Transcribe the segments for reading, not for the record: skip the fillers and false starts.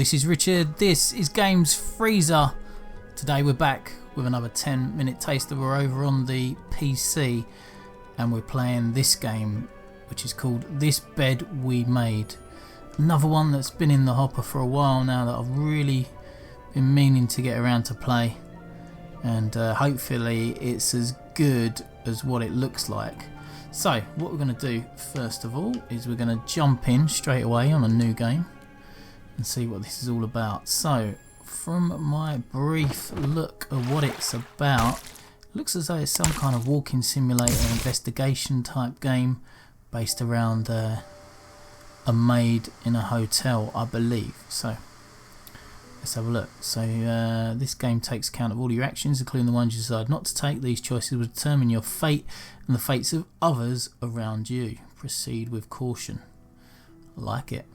this is Richard. This is Games Freezer. Today we're back with another 10-minute taster. We're over on the PC and we're playing this game, which is called This Bed We Made. Another one that's been in the hopper for a while now that I've really been meaning to get around to play, and hopefully it's as good as what it looks like. So what we're going to do first of all is we're going to jump in straight away on a new game and see what this is all about. So from my brief look at what it's about, it looks as though it's some kind of walking simulator investigation type game based around a maid in a hotel, I believe. So let's have a look. So this game takes account of all your actions, including the ones you decide not to take. These choices will determine your fate and the fates of others around you. Proceed with caution. I like it.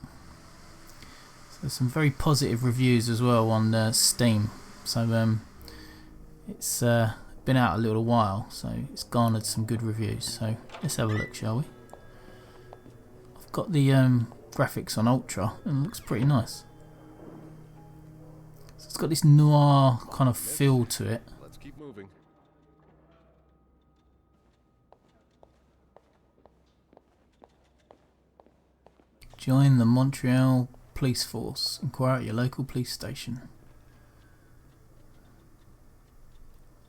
There's some very positive reviews as well on Steam, so it's been out a little while, so it's garnered some good reviews. So let's have a look, shall we? I've got the graphics on ultra and it looks pretty nice. So it's got this noir kind of feel to it. Let's keep moving. Join the Montreal Police Force. Inquire at your local police station.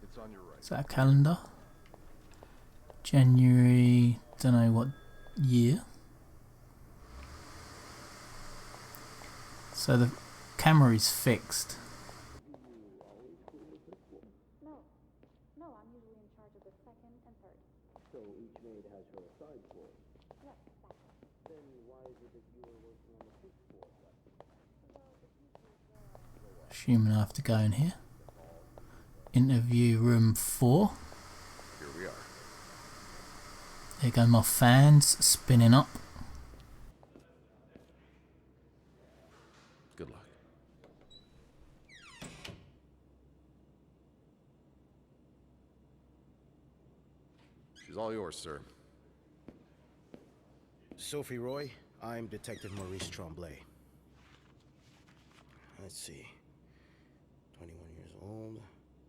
It's on your right. Is that a calendar? January, don't know what year. So the camera is fixed. No, I'm usually in charge of the second and third. So each maid has her assigned floor. Yes, exactly. Then why is it that you are working on the fifth floor? Assuming I have to go in here. Interview room 4. Here we are. There go my fans spinning up. Good luck. She's all yours, sir. Sophie Roy, I'm Detective Maurice Tremblay. Let's see. 21 years old,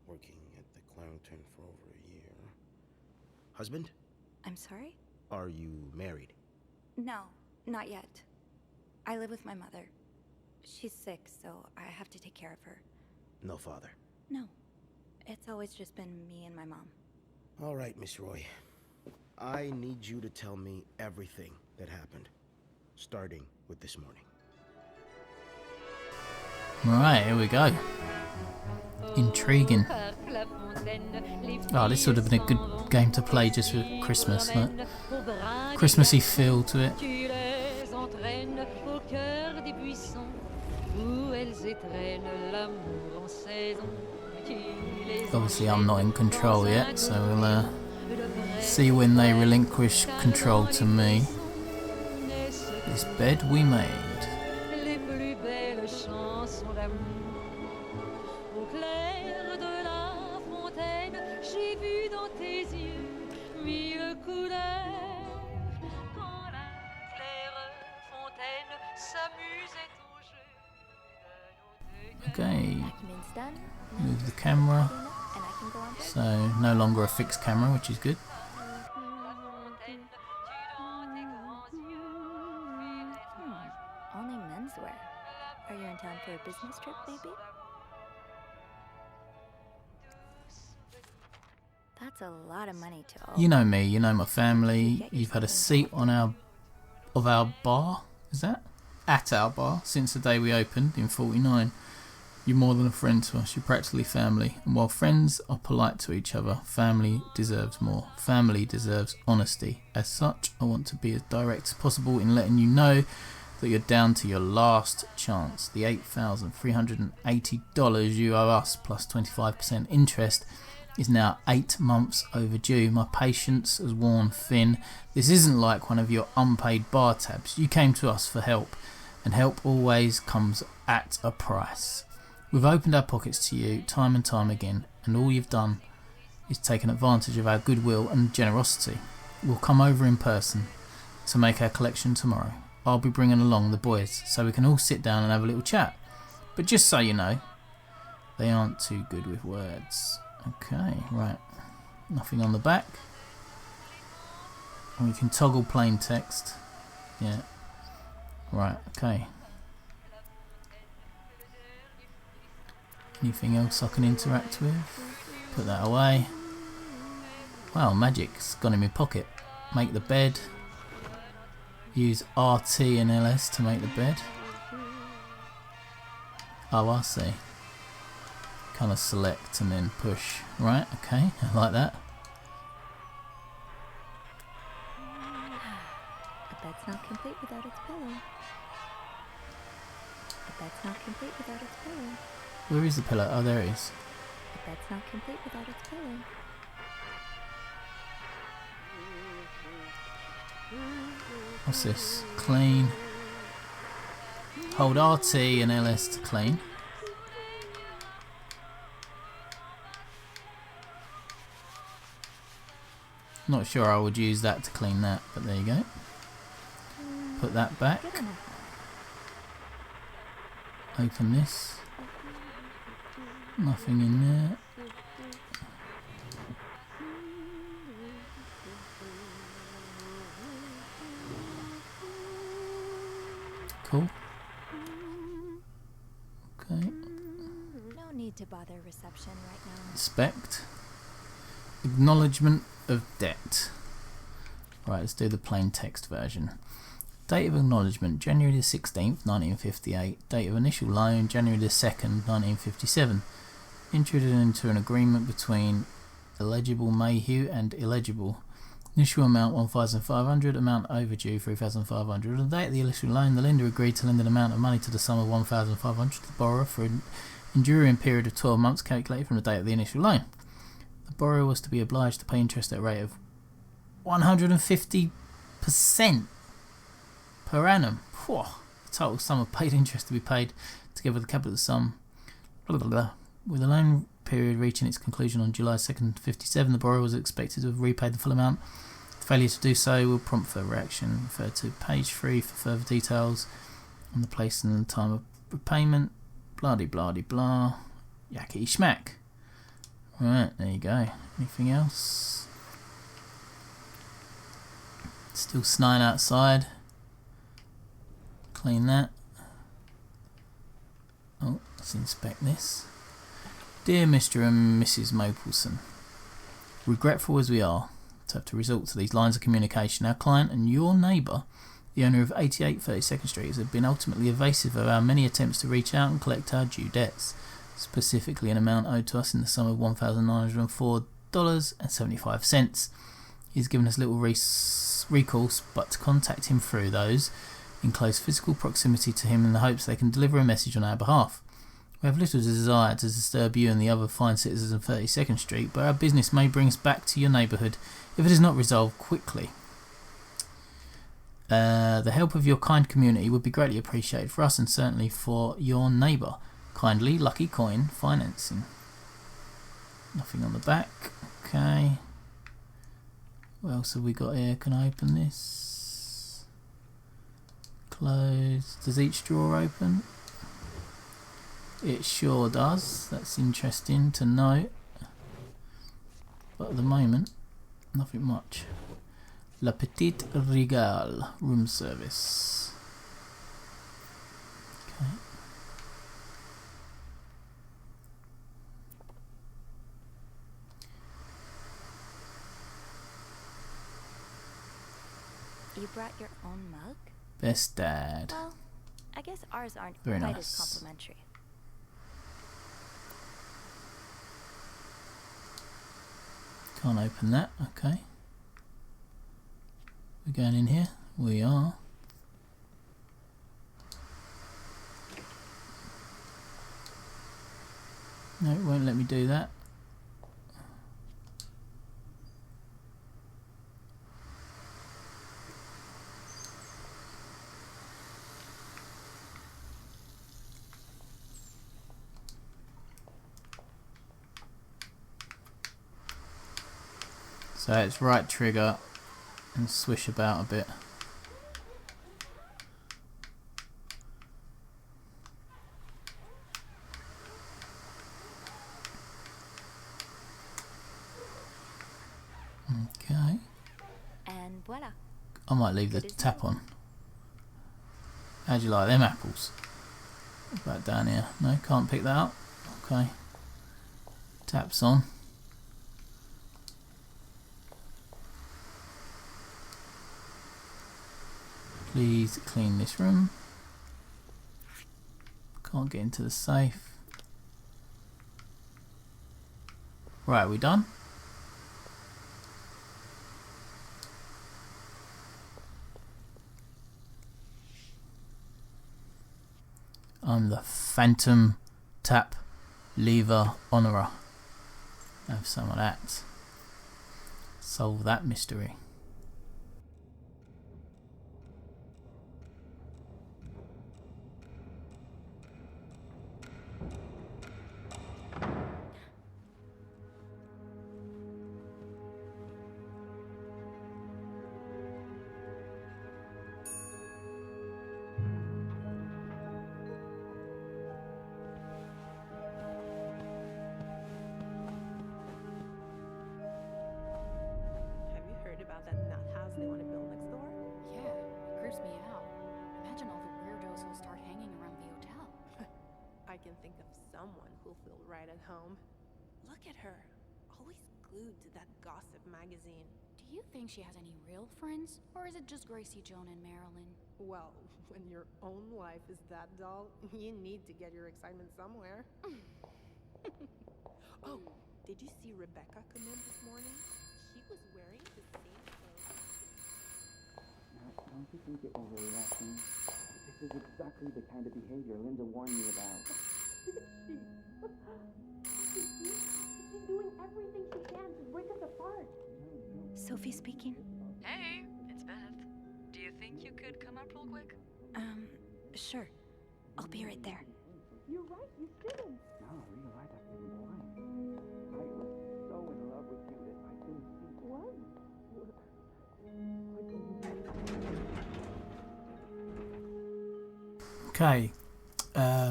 working at the Clarendon for over a year. Husband? I'm sorry? Are you married? No, not yet. I live with my mother. She's sick, so I have to take care of her. No father. No, it's always just been me and my mom. All right, Miss Roy. I need you to tell me everything that happened, starting with this morning. Right, here we go. Intriguing. Oh, this would have been a good game to play just for Christmas, like Christmassy feel to it. Obviously I'm not in control yet, so we'll see when they relinquish control to me. This bed we made. Okay, move the camera, so no longer a fixed camera, which is good. Only menswear. Are you in town for a business trip, maybe? That's a lot of money to owe. You know me, you know my family. You've had a seat on our bar, is that? At our bar since the day we opened in 49. You're more than a friend to us, you're practically family. And while friends are polite to each other, family deserves more. Family deserves honesty. As such, I want to be as direct as possible in letting you know that you're down to your last chance. The $8,380 you owe us plus 25% interest is now 8 months overdue. My patience has worn thin. This isn't like one of your unpaid bar tabs. You came to us for help, and help always comes at a price. We've opened our pockets to you time and time again, and all you've done is taken advantage of our goodwill and generosity. We'll come over in person to make our collection tomorrow. I'll be bringing along the boys so we can all sit down and have a little chat. But just so you know, they aren't too good with words. Okay, right. Nothing on the back. And we can toggle plain text. Yeah. Right, okay. Anything else I can interact with? Put that away. Wow, magic's gone in my pocket. Make the bed. Use RT and LS to make the bed. Oh, I see. Kind of select and then push. Right, okay, I like that. A bed's not complete without its pillow. A bed's not complete without its pillow. Where is the pillow? Oh, there it is. A bed's not complete without its pillow. What's this? Clean. Hold RT and LS to clean. Not sure I would use that to clean that, but there you go. Put that back. Open this. Nothing in there. Cool. Okay. No need to bother reception right now. Inspect. Acknowledgement of debt. Right, let's do the plain text version. Date of acknowledgement, January the 16th, 1958. Date of initial loan, January the 2nd, 1957. Entered into an agreement between eligible Mayhew and illegible. Initial amount 1,500, amount overdue 3,500. On the date of the initial loan, the lender agreed to lend an amount of money to the sum of 1,500 to the borrower for an enduring period of 12 months calculated from the date of the initial loan. The borrower was to be obliged to pay interest at a rate of 150% per annum. Whew. The total sum of paid interest to be paid together with the capital sum. Blah, blah, blah. With the loan period reaching its conclusion on July 2nd, 57, the borrower was expected to have repaid the full amount. Failure to do so will prompt further action. Refer to page 3 for further details on the place and the time of repayment. Blah de blah de blah. Yakety schmack. Right, there you go. Anything else? Still snowing outside. Clean that. Oh, let's inspect this. Dear Mr. and Mrs. Mapleson, regretful as we are to have to resort to these lines of communication, our client and your neighbour, the owner of 88 32nd Street, have been ultimately evasive of our many attempts to reach out and collect our due debts, specifically an amount owed to us in the sum of $1,904.75. He has given us little recourse but to contact him through those in close physical proximity to him in the hopes they can deliver a message on our behalf. We have little desire to disturb you and the other fine citizens of 32nd Street, but our business may bring us back to your neighbourhood if it is not resolved quickly. The help of your kind community would be greatly appreciated for us and certainly for your neighbour. Kindly, Lucky Coin Financing. Nothing on the back. Okay. What else have we got here? Can I open this? Close. Does each drawer open? It sure does. That's interesting to know. But at the moment, nothing much. La Petite Régale, room service. Okay. You brought your own mug? Best dad. Well, I guess ours aren't Very quite nice. as complimentary. Can't open that. Okay. We're going in here. We are. No, it won't let me do that. So it's right trigger and swish about a bit. I might leave the tap on. How do you like them apples? Back down here. No, can't pick that up. Okay. Tap's on. Please clean this room. Can't get into the safe. Right, are we done? I'm the Phantom Tap Lever Honourer. Have some of that. Solve that mystery. About that nut house they want to build next door? Yeah, it creeps me out. Imagine all the weirdos who'll start hanging around the hotel. I can think of someone who'll feel right at home. Look at her, always glued to that gossip magazine. Do you think she has any real friends? Or is it just Gracie, Joan, and Marilyn? Well, when your own life is that dull, you need to get your excitement somewhere. Oh, did you see Rebecca come in this morning? She was wearing the same clothes. Now, don't you think you're overreacting? This is exactly the kind of behavior Linda warned me about. She's doing everything she can to break us apart. Sophie speaking. Hey, it's Beth. Do you think you could come up real quick? Sure. I'll be right there. You're right, you shouldn't. No, you're right, I've been blind. I was so in love with you that I couldn't see. What? Okay.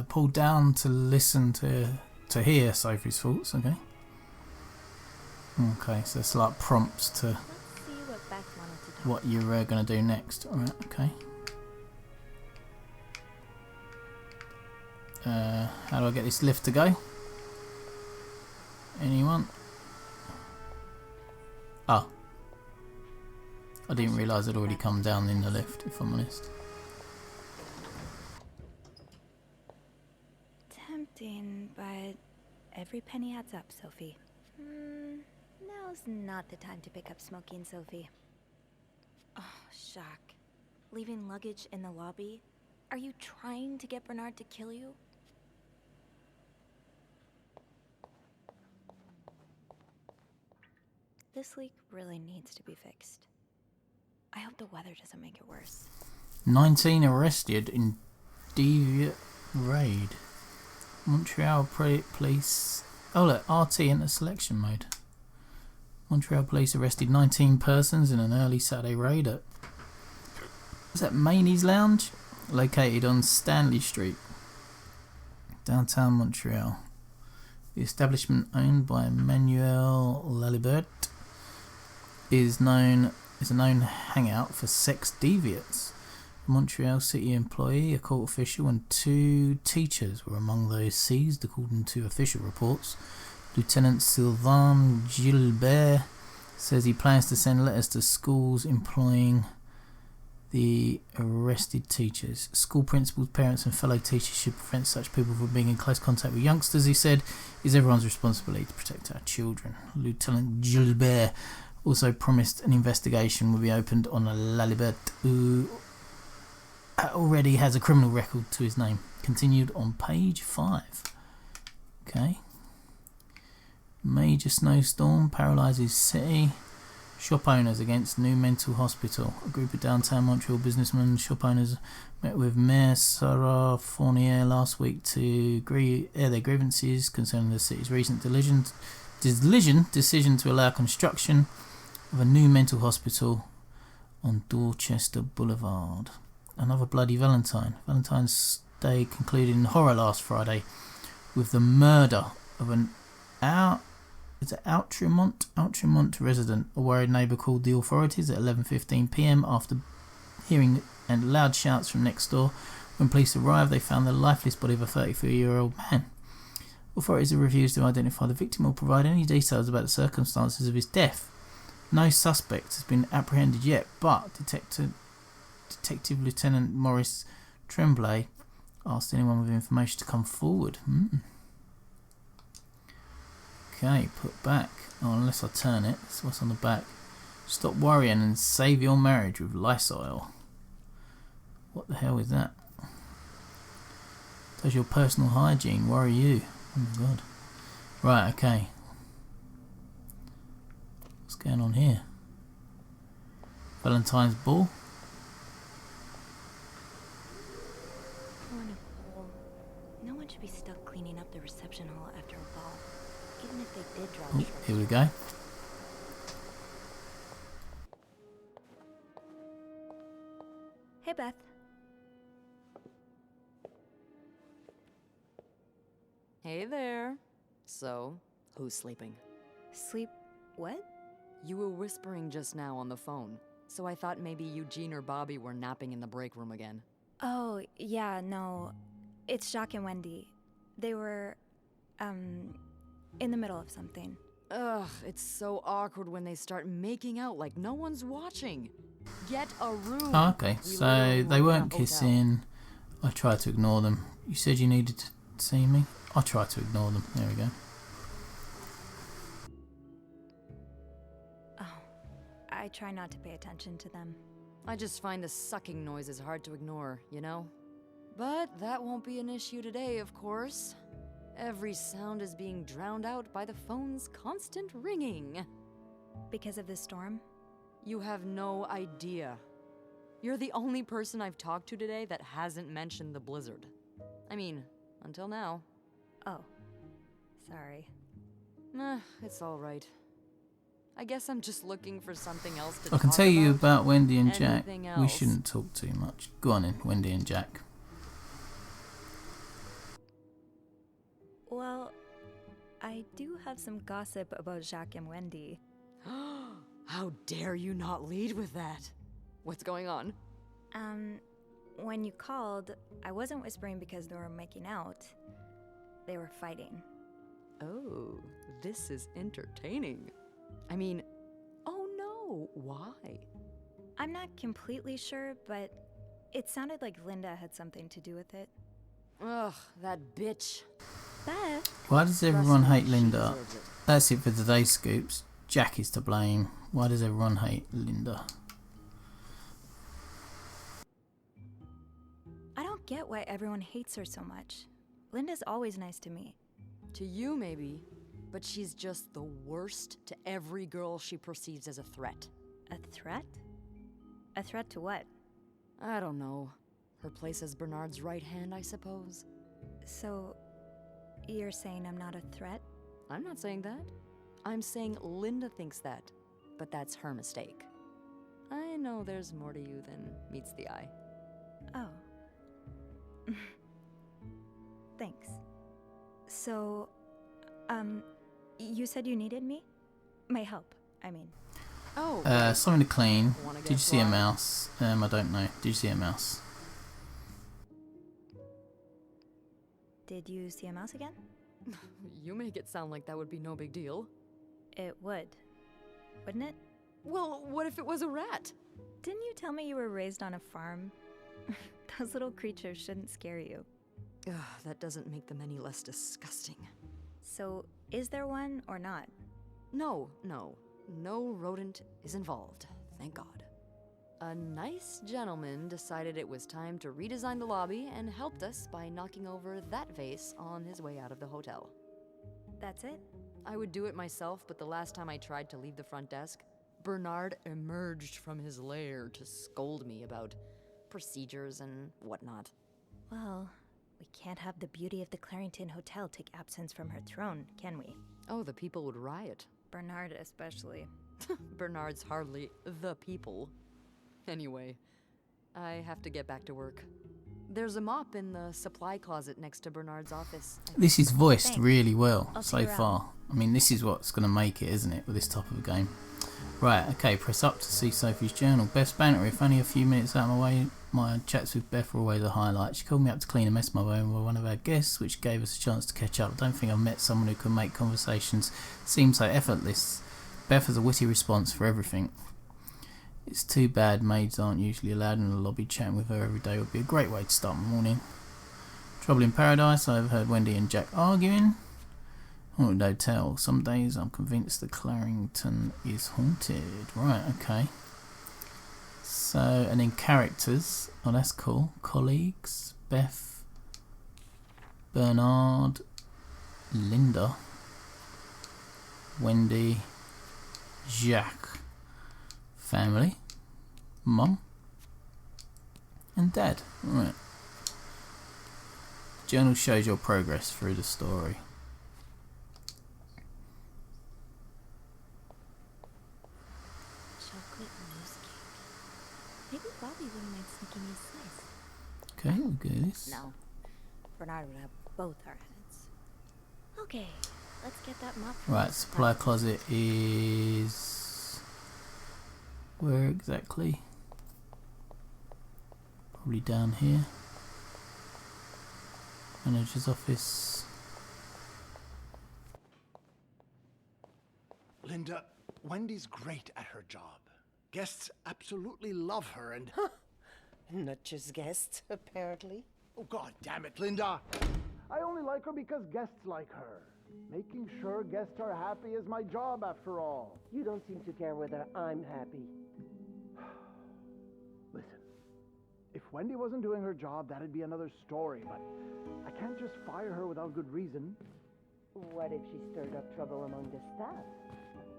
Pull down to listen to hear Sophie's thoughts. Okay. Okay, so it's like prompts to Let's see what Beth wanted to talk what you're going to do next. Alright, okay. How do I get this lift to go? Anyone? Oh. I didn't realise I'd already come down in the lift, if I'm honest. Tempting, but every penny adds up, Sophie. Now's not the time to pick up smoking, Sophie. Oh, shock. Leaving luggage in the lobby? Are you trying to get Bernard to kill you? This leak really needs to be fixed. I hope the weather doesn't make it worse. 19 arrested in deviant raid. Montreal Police. Oh look, RT enter selection mode. Montreal Police arrested 19 persons in an early Saturday raid at... Is that Maney's Lounge? Located on Stanley Street, downtown Montreal. The establishment, owned by Emmanuel Lalibert, is a known hangout for sex deviants. A Montreal City employee, a court official, and 2 teachers were among those seized, according to official reports. Lieutenant Sylvain Gilbert says he plans to send letters to schools employing the arrested teachers. School principals, parents and fellow teachers should prevent such people from being in close contact with youngsters, he said. It's everyone's responsibility to protect our children. Lieutenant Gilbert also promised an investigation will be opened on a Lalibert who already has a criminal record to his name. Continued on page 5. Okay. Major snowstorm paralyses city. Shop owners against new mental hospital. A group of downtown Montreal businessmen and shop owners met with Mayor Sarah Fournier last week to air their grievances concerning the city's recent decision to allow construction of a new mental hospital on Dorchester Boulevard. Another bloody Valentine. Valentine's Day concluded in horror last Friday with the murder of an It's an Outremont resident. A worried neighbour called the authorities at 11:15 p.m. after hearing and loud shouts from next door. When police arrived, they found the lifeless body of a 33-year-old man. Authorities have refused to identify the victim or provide any details about the circumstances of his death. No suspect has been apprehended yet, but Detective Lieutenant Maurice Tremblay asked anyone with information to come forward. Okay, put back. Oh, unless I turn it. So what's on the back? Stop worrying and save your marriage with Lysol. What the hell is that? Does your personal hygiene worry you? Oh my god. Right, okay. What's going on here? Valentine's ball? No one should be stuck cleaning up the reception hall after a ball, even if they did draw Oh, here we go. Hey, Beth. Hey there. So, who's sleeping? Sleep... what? You were whispering just now on the phone, so I thought maybe Eugene or Bobby were napping in the break room again. Oh, yeah, no. It's Jacques and Wendy. They were, in the middle of something. Ugh, it's so awkward when they start making out like no one's watching. Get a room. Oh, okay, We so literally they work in a weren't hotel. kissing. I tried to ignore them. You said you needed to see me? I tried to ignore them. There we go. Oh, I try not to pay attention to them. I just find the sucking noises hard to ignore, you know? But that won't be an issue today, of course. Every sound is being drowned out by the phone's constant ringing. Because of the storm? You have no idea. You're the only person I've talked to today that hasn't mentioned the blizzard. I mean, until now. Oh. Sorry. It's alright. I guess I'm just looking for something else to I can talk tell you about Wendy and Jack. Anything We else? shouldn't talk too much. Go on in, Wendy and Jack. Well, I do have some gossip about Jacques and Wendy. How dare you not lead with that? What's going on? When you called, I wasn't whispering because they were making out. They were fighting. Oh, this is entertaining. I mean, oh no, why? I'm not completely sure, but it sounded like Linda had something to do with it. Ugh, that bitch. Beth? Why does everyone hate She Linda? deserves it. That's it for today's scoops. Jack is to blame. Why does everyone hate Linda? I don't get why everyone hates her so much. Linda's always nice to me. To you, maybe, but she's just the worst to every girl she perceives as a threat. A threat? A threat to what? I don't know. Her place as Bernard's right hand, I suppose. So, you're saying I'm not a threat? I'm not saying that. I'm saying Linda thinks that, but that's her mistake. I know there's more to you than meets the eye. Oh. Thanks. So, you said you needed me? My help, I mean. Oh, Something to clean. Wanna Did get you see a fly? mouse? I don't know. Did you see a mouse? Did you see a mouse again? you make it sound like that would be no big deal. It would. Wouldn't it? Well, what if it was a rat? Didn't you tell me you were raised on a farm? Those little creatures shouldn't scare you. Ugh, that doesn't make them any less disgusting. So, is there one or not? No rodent is involved, thank God. A nice gentleman decided it was time to redesign the lobby and helped us by knocking over that vase on his way out of the hotel. That's it? I would do it myself, but the last time I tried to leave the front desk, Bernard emerged from his lair to scold me about procedures and whatnot. Well, we can't have the beauty of the Clarington Hotel take absence from her throne, can we? Oh, the people would riot. Bernard especially. Bernard's hardly the people. Anyway, I have to get back to work. There's a mop in the supply closet next to Bernard's office. This is voiced Thanks. really well I'll so figure out. far. I mean, this is what's going to make it, isn't it, with this type of a game? Right, okay, press up to see Sophie's journal. Beth's banter, if only a few minutes out of my way. My chats with Beth were always a highlight. She called me up to clean a mess my way with one of our guests, which gave us a chance to catch up. I don't think I've met someone who can make conversations seem so effortless. Beth has a witty response for everything. It's too bad maids aren't usually allowed in the lobby. Chatting with her every day would be a great way to start my morning. Trouble in Paradise, I overheard Wendy and Jack arguing. Haunted Hotel. Some days I'm convinced that Clarington is haunted. Right, okay. So, and then characters. Oh, that's cool. Colleagues. Beth. Bernard. Linda. Wendy. Jack. Family. Mum. And Dad. Right. Journal shows your progress through the story. Chocolate mousse cake. Maybe Bobby wouldn't mind sneaking me a slice. Okay, we'll do this. No. Bernard would have both our heads. Okay, let's get that mop. from Right, the supply closet is... where exactly? Probably down here. Manager's office. Linda, Wendy's great at her job. Guests absolutely love her and... Not just guests, apparently. Oh, God damn it, Linda! I only like her because guests like her. Making sure guests are happy is my job, after all. You don't seem to care whether I'm happy. Listen, if Wendy wasn't doing her job, that'd be another story, but I can't just fire her without good reason. What if she stirred up trouble among the staff?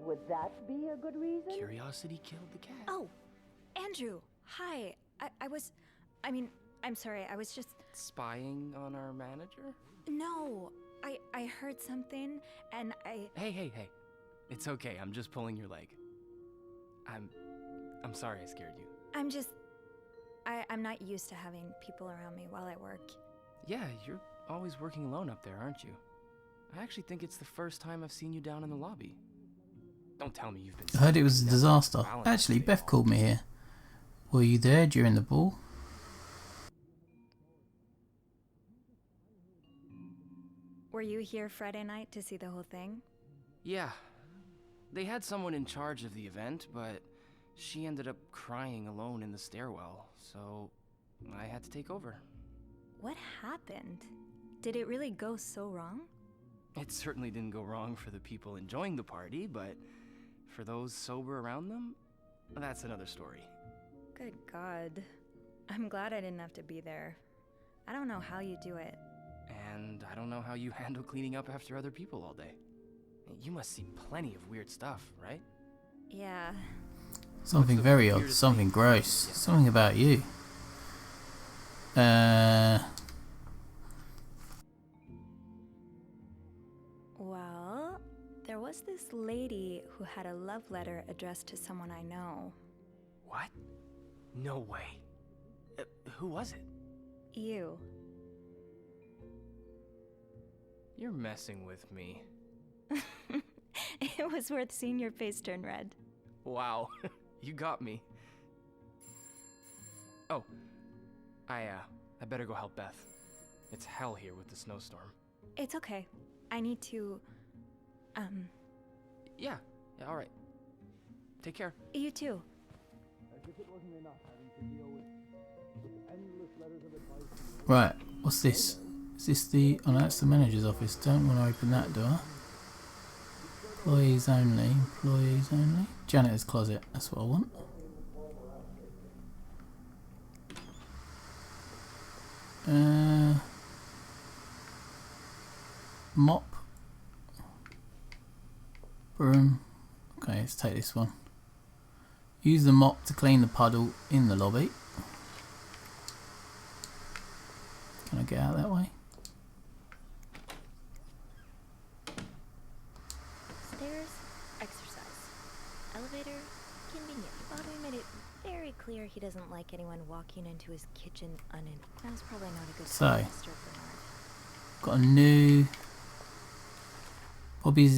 Would that be a good reason? Curiosity killed the cat. Oh, Andrew. Hi. I'm sorry. I was just... Spying on our manager? No. I heard something and I... Hey. It's okay, I'm just pulling your leg. I'm sorry I scared you. I'm just... I'm not used to having people around me while I work. Yeah, you're always working alone up there, aren't you? I actually think it's the first time I've seen you down in the lobby. Don't tell me you've been... I heard it was a down disaster. Valentine's Actually, Day Beth all called me day. here. Were you there during the ball? Were you here Friday night to see the whole thing? Yeah. They had someone in charge of the event, but she ended up crying alone in the stairwell, so I had to take over. What happened? Did it really go so wrong? It certainly didn't go wrong for the people enjoying the party, but for those sober around them, that's another story. Good God. I'm glad I didn't have to be there. I don't know how you do it. And I don't know how you handle cleaning up after other people all day. You must see plenty of weird stuff, right? Yeah. Something What's the very odd, weirdest something thing? gross, something about you. Well, there was this lady who had a love letter addressed to someone I know. What? No way. Who was it? You. You're messing with me. It was worth seeing your face turn red. Wow, you got me. Oh, I better go help Beth. It's hell here with the snowstorm. It's okay. I need to... Yeah, all right. Take care. You too. As if it wasn't enough having to deal with endless letters of advice. Right, what's this? Is this the... oh no, that's the manager's office. Don't want to open that door. Employees only, employees only. Janitor's closet, that's what I want. Mop. Broom. Okay, let's take this one. Use the mop to clean the puddle in the lobby. Can I get out that way? Stairs, exercise. Elevator, convenient. Bobby made it very clear he doesn't like anyone walking into his kitchen That's probably not a good So, sign, Mr. Bernard. got a new... Bobby is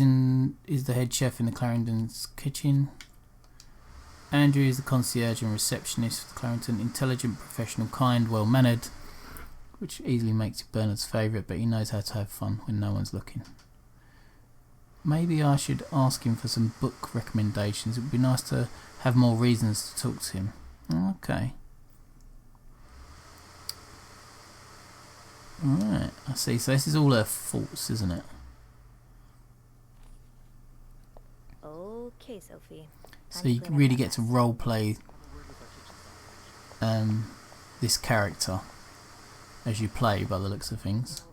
the head chef in the Clarendon's kitchen. Andrew is the concierge and receptionist for the Clarendon. Intelligent, professional, kind, well-mannered, which easily makes you Bernard's favourite, but he knows how to have fun when no one's looking. Maybe I should ask him for some book recommendations. It would be nice to have more reasons to talk to him. Okay. Alright, I see. So this is all her faults, isn't it? Okay, Sophie. So you really get to roleplay this character as you play, by the looks of things,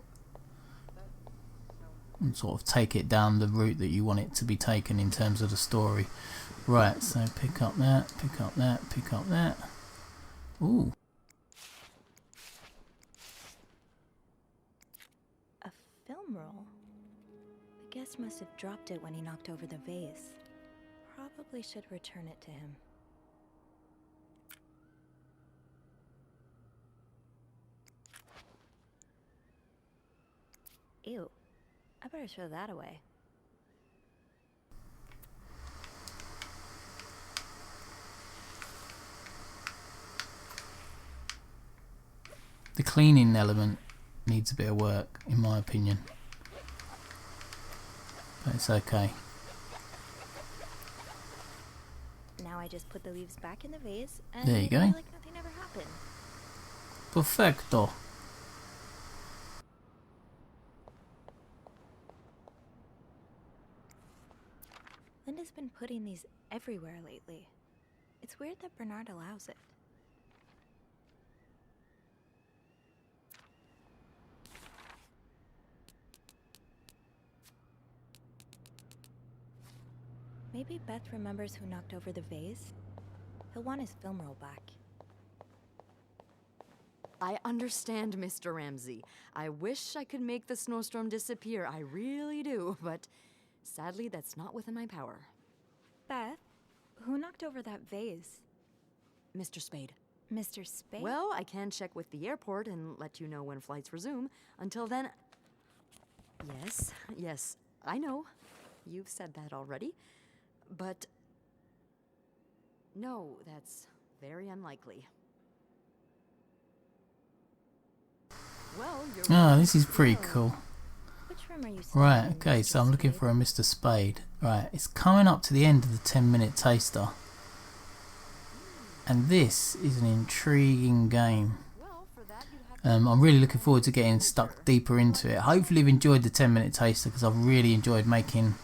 and sort of take it down the route that you want it to be taken in terms of the story. Right, so pick up that, pick up that, pick up that. Ooh. A film roll? The guest must have dropped it when he knocked over the vase. Probably should return it to him. Ew. I better throw that away. The cleaning element needs a bit of work, in my opinion. But it's okay. Now I just put the leaves back in the vase and there you go. like nothing ever happened. Perfecto. Linda's been putting these everywhere lately. It's weird that Bernard allows it. Maybe Beth remembers who knocked over the vase. He'll want his film roll back. I understand, Mr. Ramsey. I wish I could make the snowstorm disappear. I really do, but sadly, that's not within my power. Beth, who knocked over that vase? Mr. Spade. Mr. Spade? Well, I can check with the airport and let you know when flights resume. Until then... Yes, I know. You've said that already. But... no, that's very unlikely. Well, you're this is pretty cool. Which room are you Right, in, okay, Mr. so I'm looking Spade? for a Mr. Spade. Right, it's coming up to the end of the 10-minute taster. And this is an intriguing game. I'm really looking forward to getting stuck deeper into it. Hopefully you've enjoyed the 10-minute taster, because I've really enjoyed making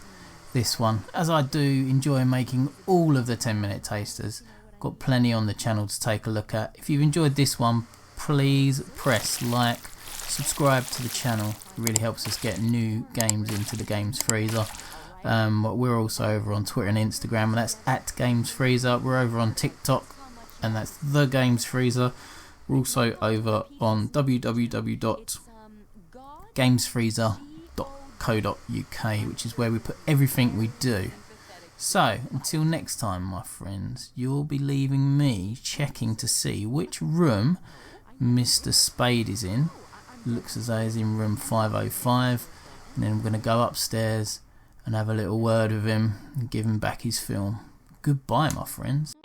this one. As I do enjoy making all of the 10-minute tasters. Got plenty on the channel to take a look at. If you've enjoyed this one, please press like, subscribe to the channel. It really helps us get new games into the Games Freezer. We're also over on Twitter and Instagram, and that's @GamesFreezer. We're over on TikTok, and that's The Games Freezer. We're also over on www.gamesfreezer.co.uk, which is where we put everything we do. So, until next time, my friends, you'll be leaving me checking to see which room Mr. Spade is in. Looks as though he's in room 505. And then I'm going to go upstairs and have a little word with him and give him back his film. Goodbye, my friends.